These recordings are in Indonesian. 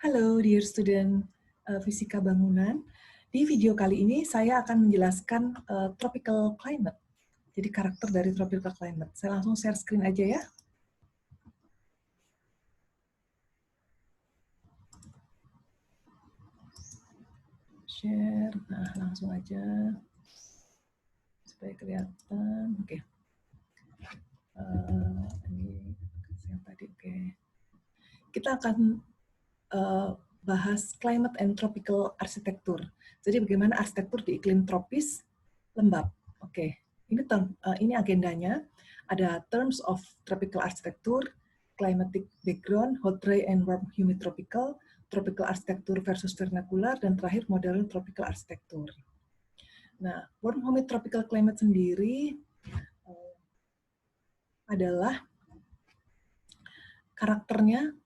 Halo dear student Fisika Bangunan. Di video kali ini saya akan menjelaskan tropical climate. Jadi karakter dari tropical climate. Saya langsung share screen aja ya. Share. Nah, langsung aja supaya kelihatan. Oke. Ini yang tadi. Oke. Kita akan bahas climate and tropical architecture. Jadi bagaimana arsitektur di iklim tropis lembab. Oke, ini agendanya. Ada terms of tropical architecture, climatic background, hot, dry, and warm humid tropical, tropical architecture versus vernacular, dan terakhir modern tropical architecture. Nah, warm humid tropical climate sendiri adalah karakternya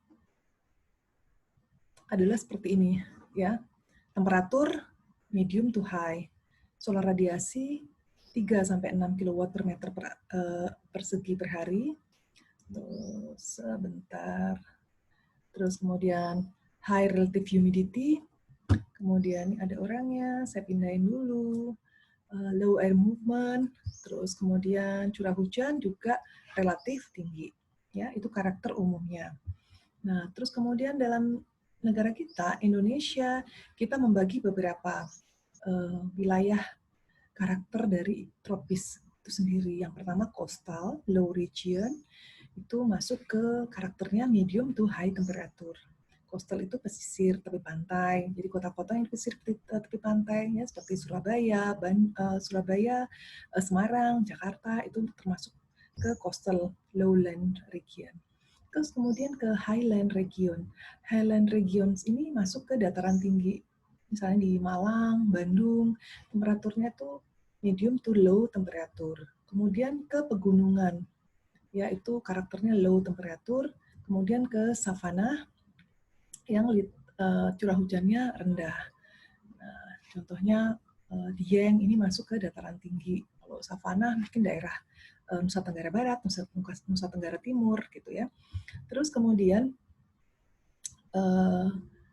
adalah seperti ini, ya. Temperatur medium to high, solar radiasi 3-6 kW per meter persegi per hari. Terus sebentar. Terus kemudian high relative humidity. Kemudian ada orangnya, saya pindahin dulu. Low air movement. Terus kemudian curah hujan juga relatif tinggi. Ya, itu karakter umumnya. Nah, terus kemudian dalam negara kita, Indonesia, kita membagi beberapa wilayah karakter dari tropis itu sendiri. Yang pertama coastal, low region, itu masuk ke karakternya medium to high temperature. Coastal itu pesisir, tepi pantai. Jadi kota-kota yang pesisir tepi pantai, ya, seperti Surabaya, Semarang, Jakarta, itu termasuk ke coastal lowland region. Terus kemudian ke highland region. Highland regions ini masuk ke dataran tinggi. Misalnya di Malang, Bandung, temperaturnya tuh medium to low temperatur. Kemudian ke pegunungan, yaitu karakternya low temperatur. Kemudian ke savana, yang curah hujannya rendah. Nah, contohnya Dieng ini masuk ke dataran tinggi. Kalau savana mungkin daerah Nusa Tenggara Barat, Nusa Tenggara Timur, gitu ya. Terus kemudian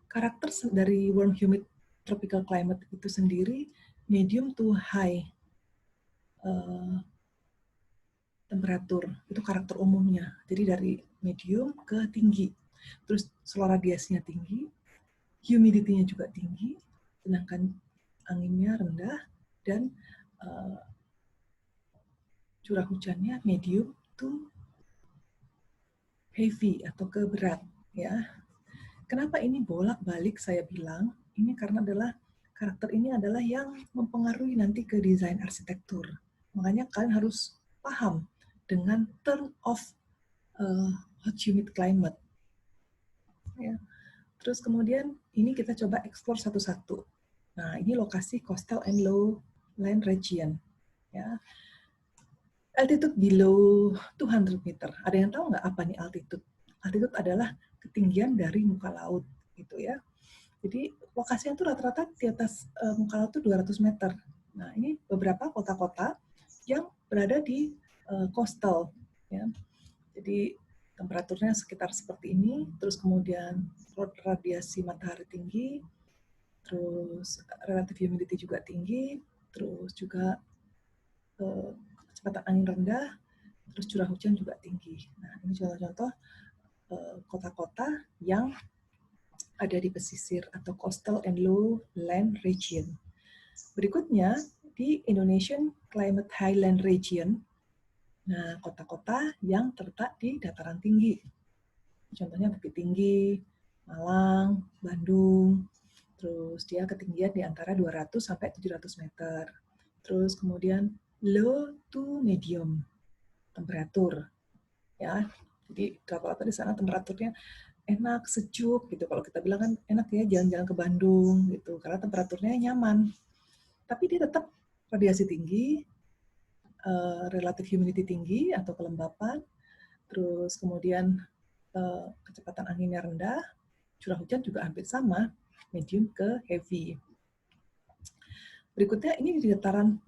karakter dari warm humid tropical climate itu sendiri medium to high temperatur, itu karakter umumnya. Jadi dari medium ke tinggi. Terus solar radiasinya tinggi, humidity-nya juga tinggi, sedangkan anginnya rendah, dan curah hujannya medium to heavy atau ke berat, ya. Kenapa ini bolak-balik saya bilang? Ini karena karakter ini adalah yang mempengaruhi nanti ke desain arsitektur. Makanya kalian harus paham dengan term of hot humid climate. Ya. Terus kemudian ini kita coba explore satu-satu. Nah, ini lokasi coastal and lowland region. Ya. Altitude below 200 meter. Ada yang tahu nggak apa nih altitude? Altitude adalah ketinggian dari muka laut, gitu ya. Jadi lokasinya itu rata-rata di atas muka laut itu 200 meter. Nah, ini beberapa kota-kota yang berada di coastal, ya. Jadi temperaturnya sekitar seperti ini, terus kemudian radiasi matahari tinggi, terus relative humidity juga tinggi, terus juga kecepatan angin rendah, terus curah hujan juga tinggi. Nah, ini contoh-contoh kota-kota yang ada di pesisir atau coastal and lowland region. Berikutnya, di Indonesian Climate Highland Region, nah kota-kota yang terletak di dataran tinggi. Contohnya Bukit Tinggi, Malang, Bandung, terus dia ketinggian di antara 200 sampai 700 meter. Terus kemudian low to medium temperatur, ya. Jadi rata-rata di sana temperaturnya enak, sejuk gitu. Kalau kita bilang kan enak ya jalan-jalan ke Bandung gitu, karena temperaturnya nyaman. Tapi dia tetap radiasi tinggi, relative humidity tinggi atau kelembapan, terus kemudian kecepatan anginnya rendah, curah hujan juga hampir sama, medium ke heavy. Berikutnya ini di dataran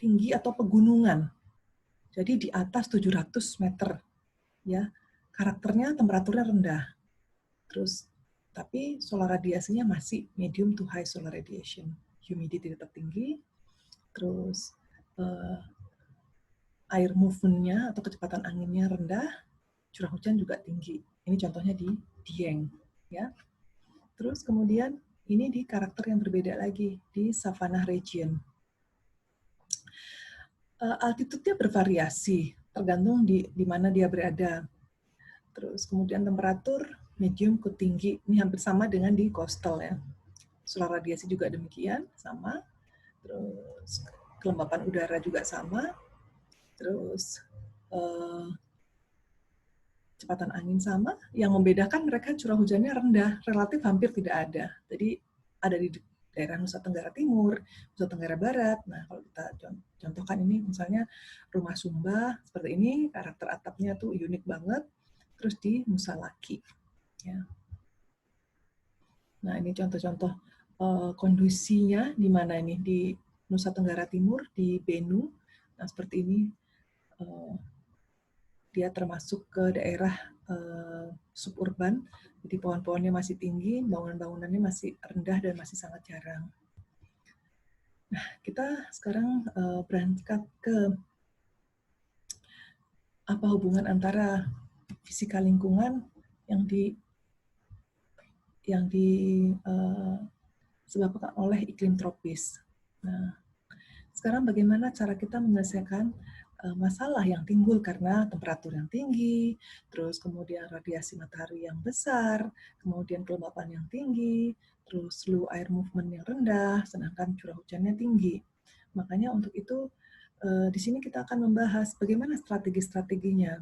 tinggi atau pegunungan. Jadi di atas 700 meter, ya. Karakternya temperaturnya rendah. Terus tapi solar radiasinya masih medium to high solar radiation. Humidity tetap tinggi, terus air movement-nya atau kecepatan anginnya rendah, curah hujan juga tinggi. Ini contohnya di Dieng, ya. Terus kemudian ini di karakter yang berbeda lagi di Savannah region. Altitude-nya bervariasi, tergantung di mana dia berada. Terus kemudian temperatur medium ke tinggi, ini hampir sama dengan di coastal ya. Solar radiasi juga demikian, sama. Terus kelembapan udara juga sama. Terus kecepatan angin sama. Yang membedakan mereka curah hujannya rendah, relatif hampir tidak ada. Jadi ada di daerah Nusa Tenggara Timur, Nusa Tenggara Barat. Nah, kalau kita contohkan ini misalnya rumah Sumba seperti ini, karakter atapnya tuh unik banget. Terus di Nusa Laki. Ya. Nah, ini contoh-contoh kondisinya di mana ini di Nusa Tenggara Timur, di Benu. Nah, seperti ini dia termasuk ke daerah suburban, jadi pohon-pohonnya masih tinggi, bangunan-bangunannya masih rendah dan masih sangat jarang. Nah, kita sekarang berangkat ke apa hubungan antara fisika lingkungan yang disebabkan oleh iklim tropis. Nah, sekarang bagaimana cara kita menyelesaikan masalah yang timbul karena temperatur yang tinggi, terus kemudian radiasi matahari yang besar, kemudian kelembapan yang tinggi, terus low air movement yang rendah, sedangkan curah hujannya tinggi. Makanya untuk itu di sini kita akan membahas bagaimana strategi-strateginya.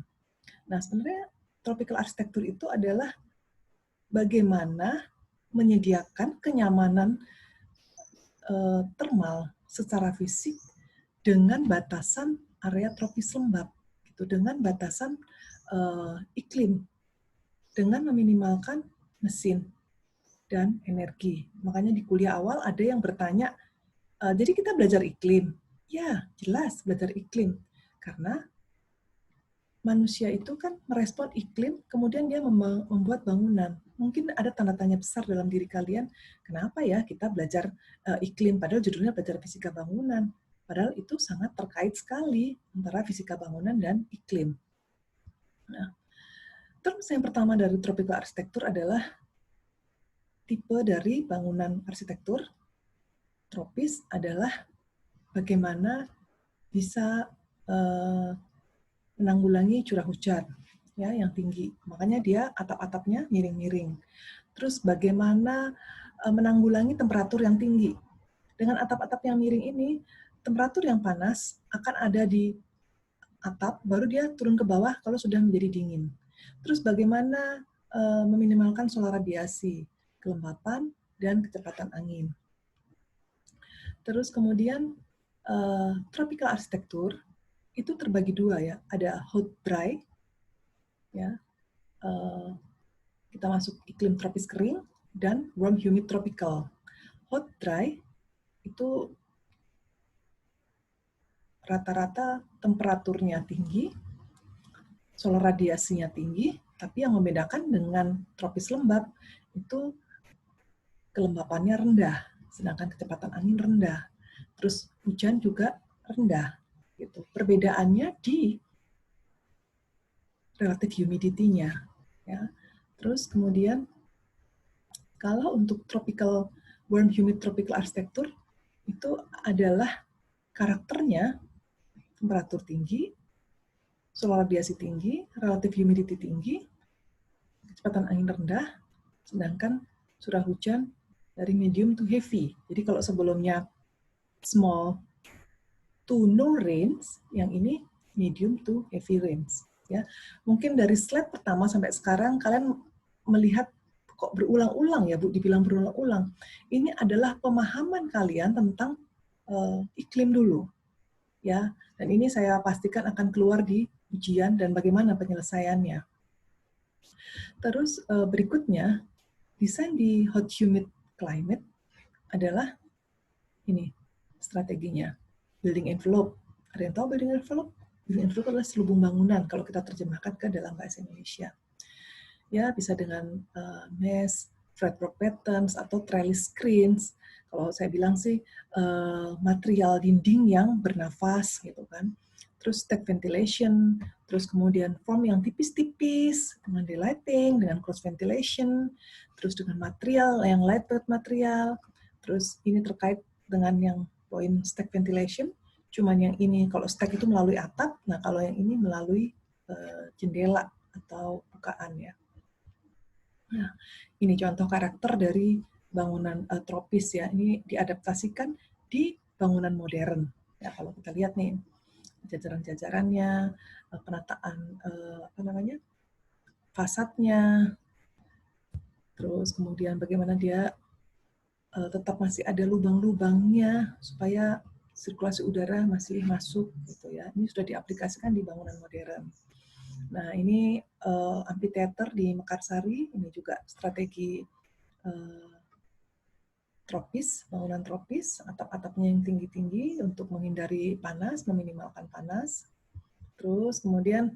Nah, sebenarnya tropical architecture itu adalah bagaimana menyediakan kenyamanan termal secara fisik dengan batasan area tropis lembab, gitu, dengan batasan iklim, dengan meminimalkan mesin dan energi. Makanya di kuliah awal ada yang bertanya, jadi kita belajar iklim? Ya, jelas belajar iklim. Karena manusia itu kan merespon iklim, kemudian dia membuat bangunan. Mungkin ada tanda tanya besar dalam diri kalian, kenapa ya kita belajar iklim, padahal judulnya belajar fisika bangunan. Padahal itu sangat terkait sekali antara fisika bangunan dan iklim. Nah, terus yang pertama dari tropical architecture adalah tipe dari bangunan arsitektur. Tropis adalah bagaimana bisa menanggulangi curah hujan ya yang tinggi. Makanya dia atap-atapnya miring-miring. Terus bagaimana menanggulangi temperatur yang tinggi. Dengan atap-atap yang miring ini, temperatur yang panas akan ada di atap, baru dia turun ke bawah kalau sudah menjadi dingin. Terus bagaimana meminimalkan solar radiasi, kelembapan, dan kecepatan angin. Terus kemudian tropical architecture itu terbagi dua ya, ada hot dry, ya kita masuk iklim tropis kering, dan warm humid tropical. Hot dry itu rata-rata temperaturnya tinggi, solar radiasinya tinggi, tapi yang membedakan dengan tropis lembab itu kelembapannya rendah, sedangkan kecepatan angin rendah. Terus hujan juga rendah. Gitu. Perbedaannya di relative humidity-nya. Ya. Terus kemudian kalau untuk tropical warm humid tropical architecture itu adalah karakternya temperatur tinggi, solar radiasi tinggi, relative humidity tinggi, kecepatan angin rendah, sedangkan curah hujan dari medium to heavy. Jadi kalau sebelumnya small to no range, yang ini medium to heavy range. Ya, mungkin dari slide pertama sampai sekarang kalian melihat kok berulang-ulang ya Bu, dibilang berulang-ulang. Ini adalah pemahaman kalian tentang iklim dulu, ya. Dan ini saya pastikan akan keluar di ujian dan bagaimana penyelesaiannya. Terus berikutnya, desain di hot humid climate adalah ini strateginya, building envelope. Ada yang tahu building envelope? Building envelope adalah selubung bangunan kalau kita terjemahkan ke dalam bahasa Indonesia. Ya, bisa dengan mesh, fretboard patterns, atau trellis screens. Kalau saya bilang sih material dinding yang bernafas gitu kan. Terus stack ventilation, terus kemudian foam yang tipis-tipis dengan daylighting, dengan cross ventilation, terus dengan material yang lightweight material. Terus ini terkait dengan yang poin stack ventilation, cuman yang ini kalau stack itu melalui atap, nah kalau yang ini melalui jendela atau bukaan ya. Nah, ini contoh karakter dari bangunan tropis ya. Ini diadaptasikan di bangunan modern. Ya, kalau kita lihat nih jajaran-jajarannya, penataan apa namanya, fasadnya, terus kemudian bagaimana dia tetap masih ada lubang-lubangnya supaya sirkulasi udara masih masuk gitu ya. Ini sudah diaplikasikan di bangunan modern. Nah, ini amphitheater di Mekarsari, ini juga strategi tropis, bangunan tropis, atap-atapnya yang tinggi-tinggi untuk menghindari panas, meminimalkan panas. Terus kemudian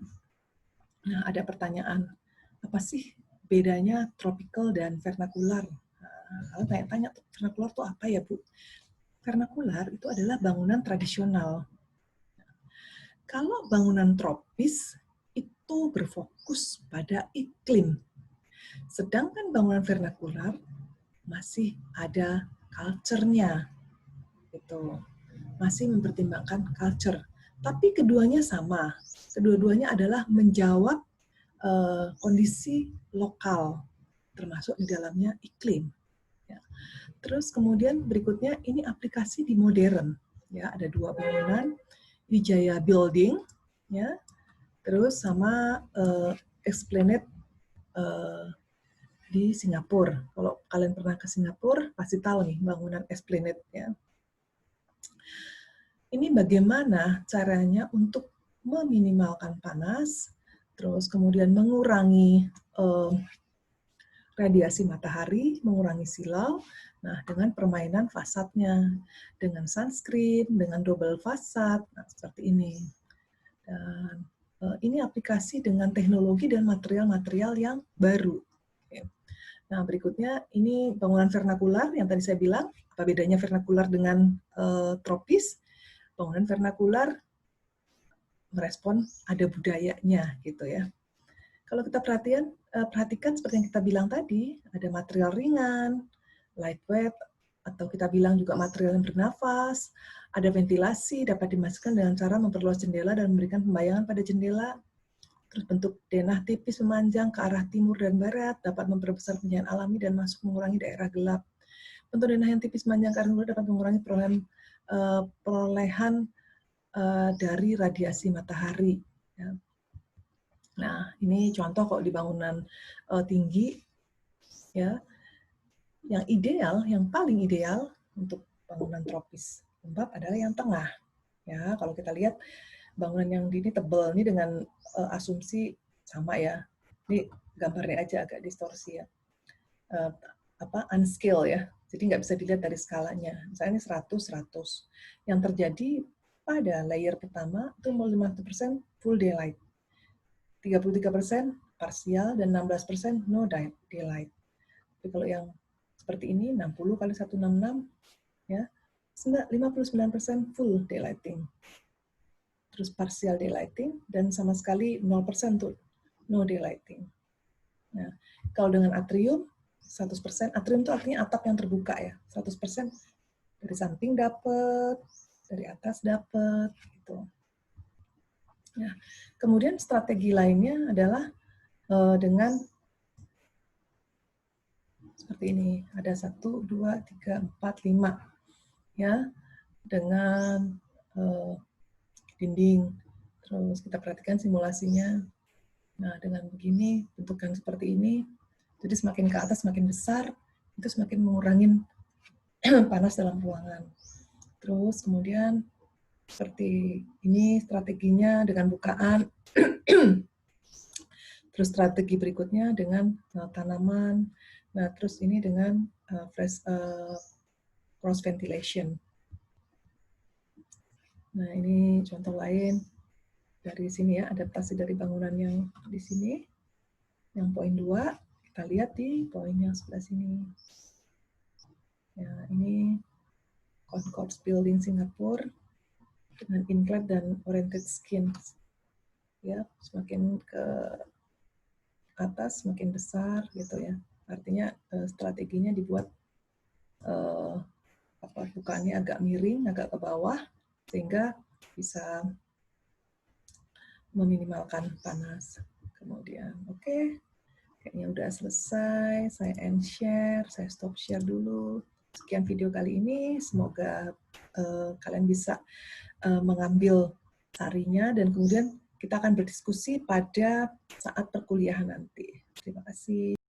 nah, ada pertanyaan, apa sih bedanya tropical dan vernacular? Kalau tanya-tanya, vernacular itu apa ya, Bu? Vernacular itu adalah bangunan tradisional. Kalau bangunan tropis itu berfokus pada iklim. Sedangkan bangunan vernakular masih ada culture-nya. Gitu. Masih mempertimbangkan culture. Tapi keduanya sama. Kedua-duanya adalah menjawab kondisi lokal, termasuk di dalamnya iklim. Ya. Terus kemudian berikutnya ini aplikasi di modern. Ya, ada dua bangunan, Wijaya Building, ya, terus sama Esplanade di Singapura. Kalau kalian pernah ke Singapura, pasti tahu nih bangunan Esplanade. Ya. Ini bagaimana caranya untuk meminimalkan panas, terus kemudian mengurangi radiasi matahari, mengurangi silau, nah dengan permainan fasadnya, dengan sunscreen, dengan double fasad, nah seperti ini. Dan ini aplikasi dengan teknologi dan material-material yang baru. Nah berikutnya ini bangunan vernakular yang tadi saya bilang, apa bedanya vernakular dengan tropis? Bangunan vernakular merespon ada budayanya gitu ya. Kalau kita perhatikan seperti yang kita bilang tadi, ada material ringan, lightweight, atau kita bilang juga material yang bernafas, ada ventilasi, dapat dimasukkan dengan cara memperluas jendela dan memberikan pembayangan pada jendela, terus bentuk denah tipis memanjang ke arah timur dan barat, dapat memperbesar pencahayaan alami dan masuk mengurangi daerah gelap. Bentuk denah yang tipis memanjang ke arah timur dapat mengurangi perolehan dari radiasi matahari. Ya. Nah, ini contoh kok di bangunan tinggi, ya, yang ideal, yang paling ideal untuk bangunan tropis lembab adalah yang tengah. Ya, kalau kita lihat bangunan yang ini tebal, ini dengan asumsi sama ya. Ini gambarnya aja agak distorsi ya. Unscale ya. Jadi nggak bisa dilihat dari skalanya. Misalnya ini 100. Yang terjadi pada layer pertama itu 50% full daylight. 33% parsial dan 16% no daylight. Tapi kalau yang seperti ini 60 kali 166 ya 59% full daylighting. Terus partial daylighting dan sama sekali 0% tuh no daylighting. Nah, kalau dengan atrium 100%, atrium itu artinya atap yang terbuka ya. 100% dari samping dapat, dari atas dapat gitu. Nah, kemudian strategi lainnya adalah dengan seperti ini. Ada 1, 2, 3, 4, 5 ya dengan dinding. Terus kita perhatikan simulasinya. Nah, dengan begini, bentukan seperti ini, jadi semakin ke atas semakin besar, itu semakin mengurangi panas dalam ruangan. Terus kemudian seperti ini strateginya dengan bukaan. Terus strategi berikutnya dengan tanaman. Nah, terus ini dengan cross ventilation. Nah, ini contoh lain dari sini ya, adaptasi dari bangunan yang di sini. Yang poin 2, kita lihat di poin yang sebelah sini. Ya, ini Concourse Building Singapura dengan inclined dan oriented skin. Ya, semakin ke atas semakin besar gitu ya. Artinya strateginya dibuat bukannya agak miring, agak ke bawah sehingga bisa meminimalkan panas. Kemudian, oke. Kayaknya udah selesai, saya end share, saya stop share dulu. Sekian video kali ini, semoga kalian bisa mengambil sarinya dan kemudian kita akan berdiskusi pada saat perkuliahan nanti. Terima kasih.